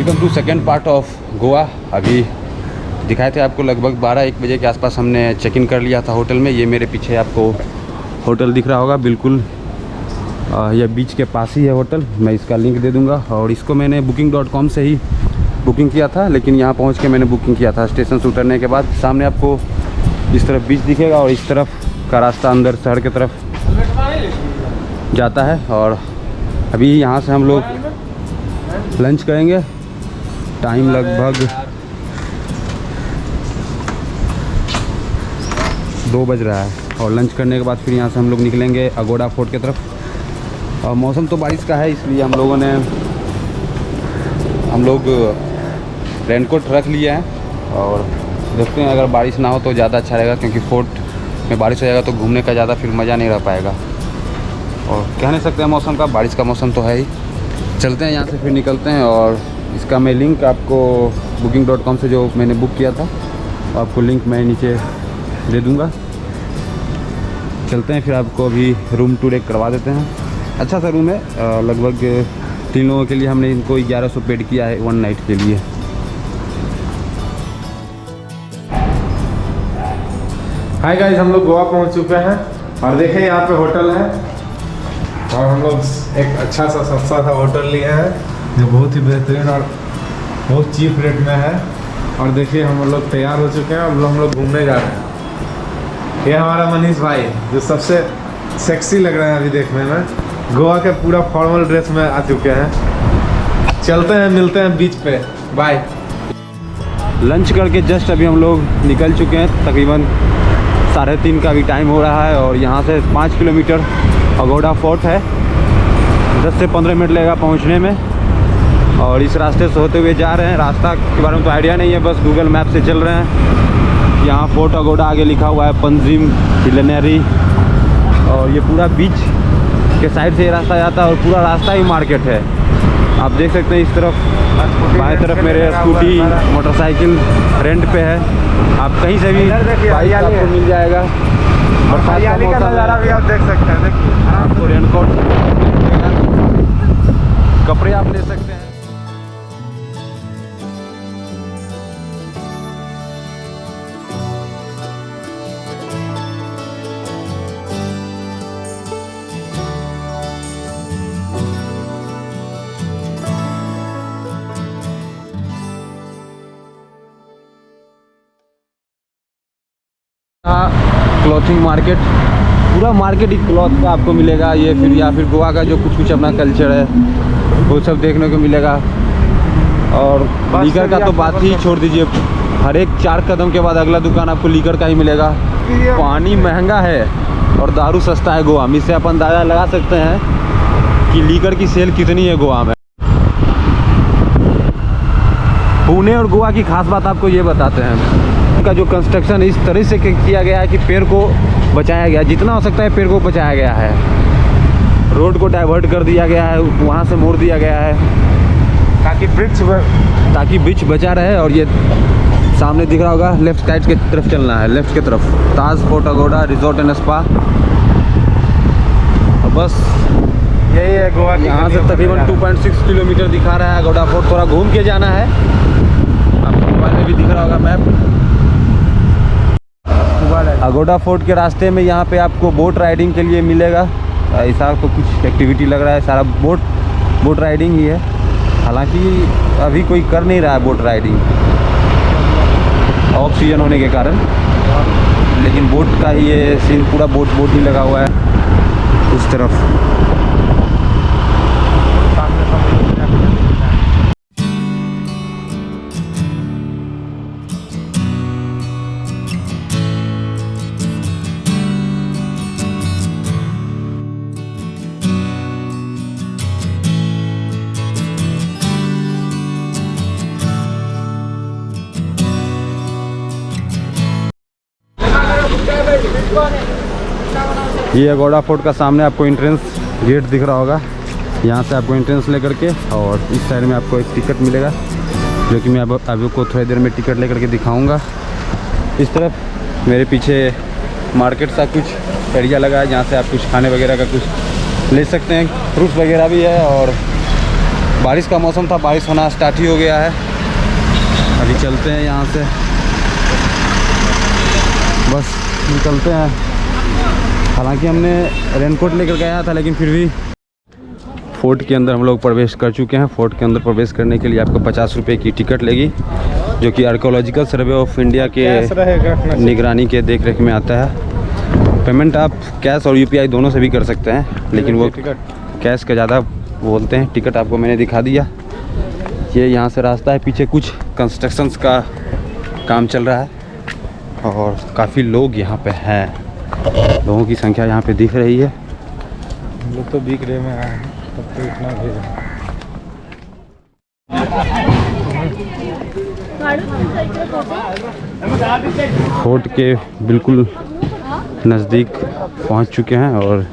Welcome to second part of Goa. अभी दिखाए थे आपको लगभग 12-1 बजे के आसपास हमने चेक इन कर लिया था होटल में। ये मेरे पीछे आपको होटल दिख रहा होगा, बिल्कुल यह बीच के पास ही है होटल। मैं इसका लिंक दे दूंगा। और इसको मैंने booking.com से ही बुकिंग किया था, लेकिन यहाँ पहुँच के मैंने बुकिंग किया था। स्टेशन से उतरने के बाद सामने आपको इस तरफ बीच दिखेगा और इस तरफ का रास्ता अंदर शहर की तरफ जाता है। और अभी यहाँ से हम लोग लंच करेंगे। टाइम लगभग 2 बज रहा है और लंच करने के बाद फिर यहाँ से हम लोग निकलेंगे अगोड़ा फोर्ट की तरफ। और मौसम तो बारिश का है, इसलिए हम लोग रेनकोट रख लिए हैं। और देखते हैं अगर बारिश ना हो तो ज़्यादा अच्छा रहेगा, क्योंकि फोर्ट में बारिश हो जाएगा तो घूमने का ज़्यादा फिर मज़ा नहीं रह पाएगा। और कह नहीं सकते हैं मौसम का, बारिश का मौसम तो है ही। चलते हैं यहाँ से, फिर निकलते हैं। और इसका मैं लिंक आपको booking.com से जो मैंने बुक किया था आपको लिंक मैं नीचे दे दूँगा। चलते हैं फिर, आपको अभी रूम टूर एक करवा देते हैं। अच्छा सा रूम है, लगभग 3 लोगों के लिए हमने इनको 1100 पेड किया है 1 नाइट के लिए। हाय गाइस, हम लोग गोवा पहुंच चुके हैं और देखें यहाँ पे होटल है। और हम लोग एक अच्छा सा सस्ता सा होटल लिए हैं जो बहुत ही बेहतरीन और बहुत चीप रेट में है। और देखिए हम लोग तैयार हो चुके हैं और हम लोग घूमने जा रहे हैं। ये हमारा मनीष भाई जो सबसे सेक्सी लग रहे हैं अभी देखने में, गोवा के पूरा फॉर्मल ड्रेस में आ चुके हैं। चलते हैं, मिलते हैं बीच पे, बाय। लंच करके जस्ट अभी हम लोग निकल चुके हैं। तकरीबन 3:30 का भी टाइम हो रहा है। और यहाँ से 5 किलोमीटर अगोड़ा फोर्ट है। 10 से 15 मिनट लगेगा पहुँचने में। और इस रास्ते से होते हुए जा रहे हैं। रास्ता के बारे में तो आइडिया नहीं है, बस गूगल मैप से चल रहे हैं। यहाँ फोर्ट अगोड़ा आगे लिखा हुआ है, पंजिम हिलनरी। और ये पूरा बीच के साइड से ये रास्ता जाता है और पूरा रास्ता ही मार्केट है। आप देख सकते हैं इस तरफ बाएं तरफ मेरे स्कूटी मोटरसाइकिल रेंट पे है। आप कहीं से भी बाइक आपको मिल जाएगा। बरसात का नज़ारा भी आप देख सकते हैं। देखिए आपको रेनकोट, कपड़े आप ले सकते हैं। क्लॉथिंग मार्केट, पूरा मार्केट ही क्लॉथ का आपको मिलेगा। ये फिर या फिर गोवा का जो कुछ अपना कल्चर है वो सब देखने को मिलेगा। और लीकर का तो बात ही छोड़ दीजिए, हर एक 4 कदम के बाद अगला दुकान आपको लीकर का ही मिलेगा। पानी महंगा है और दारू सस्ता है गोवा में। इससे आप अंदाज़ा लगा सकते हैं कि लीकर की सेल कितनी है गोवा में। पुणे और गोवा की खास बात आपको ये बताते हैं, का जो कंस्ट्रक्शन इस तरह से किया गया है कि पेड़ को बचाया गया, जितना हो सकता है पेड़ को बचाया गया है। रोड को डाइवर्ट कर दिया गया है, वहाँ से मोड़ दिया गया है ताकि ब्रिज बचा रहे। और ये सामने दिख रहा होगा, लेफ्ट साइड की तरफ चलना है, लेफ्ट की तरफ Taj fort Aguada resort and spa. बस यही है गोवा। यहाँ से तकरीबन 2.6 किलोमीटर दिखा रहा है अगोड़ा फोर्ट। थोड़ा घूम के जाना है। आपको मोबाइल में भी दिख रहा होगा मैप। अगोड़ा फोर्ट के रास्ते में यहाँ पे आपको बोट राइडिंग के लिए मिलेगा। ऐसा तो कुछ एक्टिविटी लग रहा है, सारा बोट राइडिंग ही है। हालांकि अभी कोई कर नहीं रहा है बोट राइडिंग, ऑफ सीजन होने के कारण। लेकिन बोट का ही ये सीन, पूरा बोट ही लगा हुआ है उस तरफ। ये अगोड़ा फोर्ट का सामने आपको एंट्रेंस गेट दिख रहा होगा। यहाँ से आपको एंट्रेंस लेकर के, और इस साइड में आपको एक टिकट मिलेगा, जो कि मैं अब आपको थोड़ी देर में टिकट लेकर के दिखाऊंगा। इस तरफ मेरे पीछे मार्केट सा कुछ एरिया लगा है, जहाँ से आप कुछ खाने वगैरह का कुछ ले सकते हैं। फ्रूट्स वगैरह भी है और बारिश का मौसम था, बारिश होना स्टार्ट ही हो गया है। अभी चलते हैं यहाँ से, बस निकलते हैं। हालांकि हमने रेनकोट लेकर गया था, लेकिन फिर भी फोर्ट के अंदर हम लोग प्रवेश कर चुके हैं। फोर्ट के अंदर प्रवेश करने के लिए आपको 50 रुपये की टिकट लेगी, जो कि आर्कोलॉजिकल सर्वे ऑफ इंडिया के निगरानी के देख रेख में आता है। पेमेंट आप कैश और UPI दोनों से भी कर सकते हैं, लेकिन वो कैश का ज़्यादा बोलते हैं। टिकट आपको मैंने दिखा दिया। ये यहाँ से रास्ता है, पीछे कुछ कंस्ट्रक्शंस का काम चल रहा है और काफ़ी लोग यहाँ पे हैं। लोगों की संख्या यहाँ पे दिख रही है। लोग तो बिक रहे में आए हैं, तब तो इतना भीड़ है। फोर्ट के बिल्कुल नज़दीक पहुँच चुके हैं और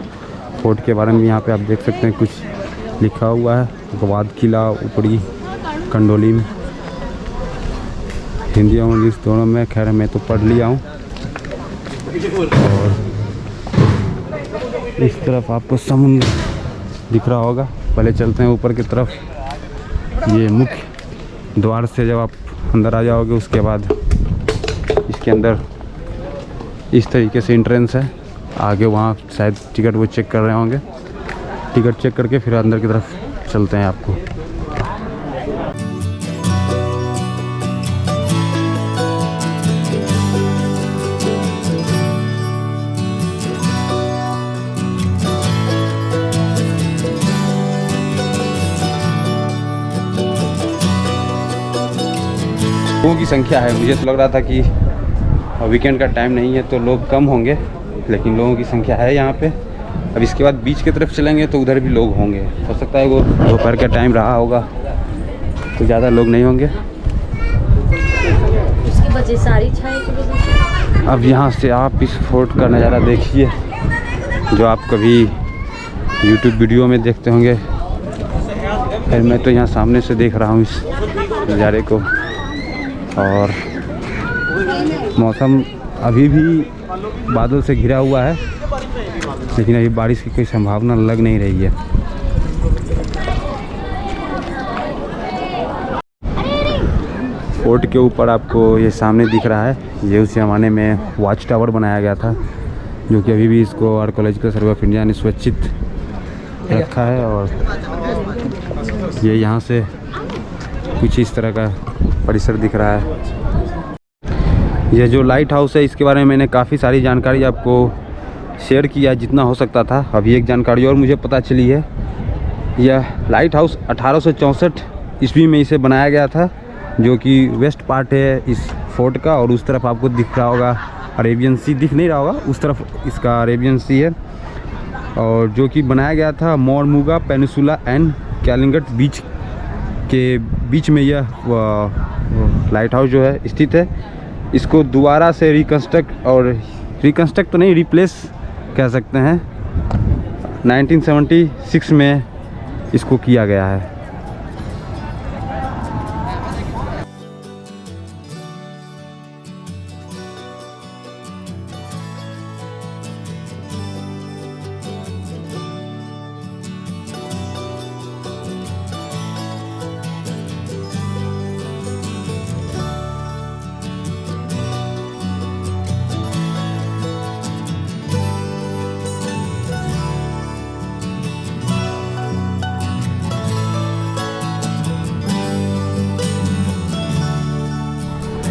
फोर्ट के बारे में यहाँ पे आप देख सकते हैं कुछ लिखा हुआ है। गवाद किला ऊपरी कंडोली में, हिंदी और इंग्लिश दोनों में। खैर मैं तो पढ़ लिया हूँ। और इस तरफ आपको समुद्र दिख रहा होगा। पहले चलते हैं ऊपर की तरफ। ये मुख्य द्वार से जब आप अंदर आ जाओगे, उसके बाद इसके अंदर इस तरीके से एंट्रेंस है। आगे वहाँ शायद टिकट वो चेक कर रहे होंगे। टिकट चेक करके फिर अंदर की तरफ चलते हैं आपको। लोगों की संख्या है, मुझे तो लग रहा था कि वीकेंड का टाइम नहीं है तो लोग कम होंगे, लेकिन लोगों की संख्या है यहाँ पे। अब इसके बाद बीच की तरफ चलेंगे तो उधर भी लोग होंगे। हो सकता है वो दोपहर का टाइम रहा होगा तो ज़्यादा लोग नहीं होंगे। उसकी वजह सारी छाई। अब यहाँ से आप इस फोर्ट का नज़ारा देखिए, जो आप कभी YouTube वीडियो में देखते होंगे। फिर मैं तो यहाँ सामने से देख रहा हूँ इस नज़ारे को। और मौसम अभी भी बादल से घिरा हुआ है, लेकिन अभी बारिश की कोई संभावना लग नहीं रही है। फोर्ट के ऊपर आपको ये सामने दिख रहा है, ये उस ज़माने में वॉच टावर बनाया गया था, जो कि अभी भी इसको आर्कोलॉजिकल सर्वे ऑफ इंडिया ने सुरक्षित रखा है। और ये यहाँ से कुछ इस तरह का परिसर दिख रहा है। ये जो लाइट हाउस है, इसके बारे में मैंने काफ़ी सारी जानकारी आपको शेयर किया जितना हो सकता था। अभी एक जानकारी और मुझे पता चली है। यह लाइट हाउस 1864 ईस्वी में इसे बनाया गया था, जो कि वेस्ट पार्ट है इस फोर्ट का। और उस तरफ आपको दिख रहा होगा अरेबियन सी, दिख नहीं रहा होगा, उस तरफ इसका अरेबियन सी है। और जो कि बनाया गया था मोरमुगा पेनिसुला एंड कैलिंगट बीच के बीच में यह लाइट हाउस जो है स्थित है। इसको दोबारा से रिकंस्ट्रक्ट तो नहीं, रिप्लेस कह सकते हैं, 1976 में इसको किया गया है।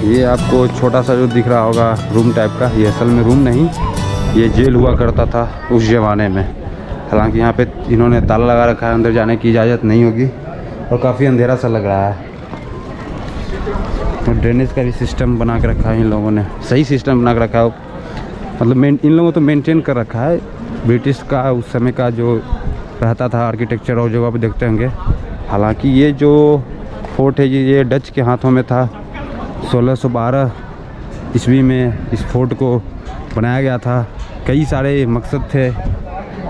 ये आपको छोटा सा जो दिख रहा होगा रूम टाइप का, ये असल में रूम नहीं, ये जेल हुआ करता था उस ज़माने में। हालांकि यहाँ पे इन्होंने ताला लगा रखा है, अंदर जाने की इजाज़त नहीं होगी और काफ़ी अंधेरा सा लग रहा है। और ड्रेनेज का भी सिस्टम बना के रखा है इन लोगों ने, सही सिस्टम बना के रखा है। मतलब इन लोगों तो मेंटेन कर रखा है ब्रिटिश का उस समय का जो रहता था आर्किटेक्चर, और जो आप देखते होंगे। हालांकि ये जो फोर्ट है ये डच के हाथों में था। 1612 ईस्वी में इस फोर्ट को बनाया गया था। कई सारे मकसद थे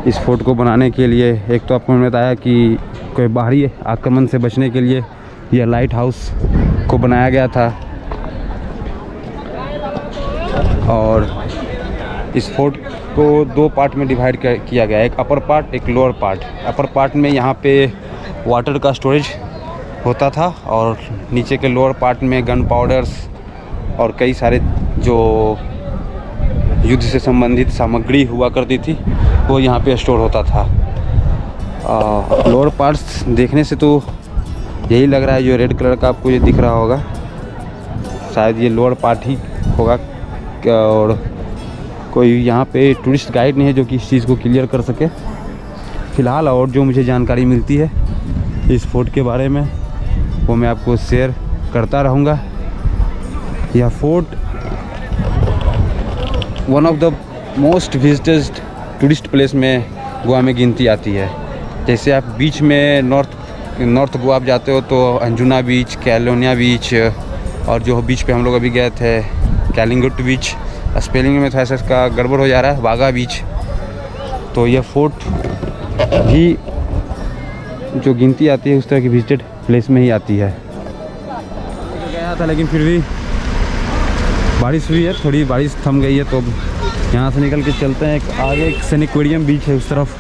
इस फोर्ट को बनाने के लिए। एक तो आपको मैंने बताया कि कोई बाहरी आक्रमण से बचने के लिए यह लाइट हाउस को बनाया गया था। और इस फोर्ट को दो पार्ट में डिवाइड किया गया है, एक अपर पार्ट एक लोअर पार्ट। अपर पार्ट में यहाँ पे वाटर का स्टोरेज होता था और नीचे के लोअर पार्ट में गन पाउडर्स और कई सारे जो युद्ध से संबंधित सामग्री हुआ करती थी वो यहाँ पे स्टोर होता था। लोअर पार्ट्स देखने से तो यही लग रहा है, जो रेड कलर का आपको ये दिख रहा होगा शायद ये लोअर पार्ट ही होगा। और कोई यहाँ पे टूरिस्ट गाइड नहीं है जो कि इस चीज़ को क्लियर कर सके फ़िलहाल। और जो मुझे जानकारी मिलती है इस फोर्ट के बारे में वो मैं आपको शेयर करता रहूँगा। यह fort one of the most visited tourist place में गोवा में गिनती आती है। जैसे आप बीच में नॉर्थ गोवा आप जाते हो तो अंजुना बीच, कैलोनिया बीच और जो बीच पे हम लोग अभी गए थे कैलिंगुट बीच, स्पेलिंग में थोड़ा सा इसका गड़बड़ हो जा रहा है, वागा बीच। तो यह फोर्ट भी जो गिनती आती है उस तरह की विजिटेड प्लेस में ही आती है। गया था लेकिन फिर भी बारिश हुई है, थोड़ी बारिश थम गई है तो यहाँ से निकल के चलते हैं। एक आगे एक सैनिक्वेरियम बीच है उस तरफ,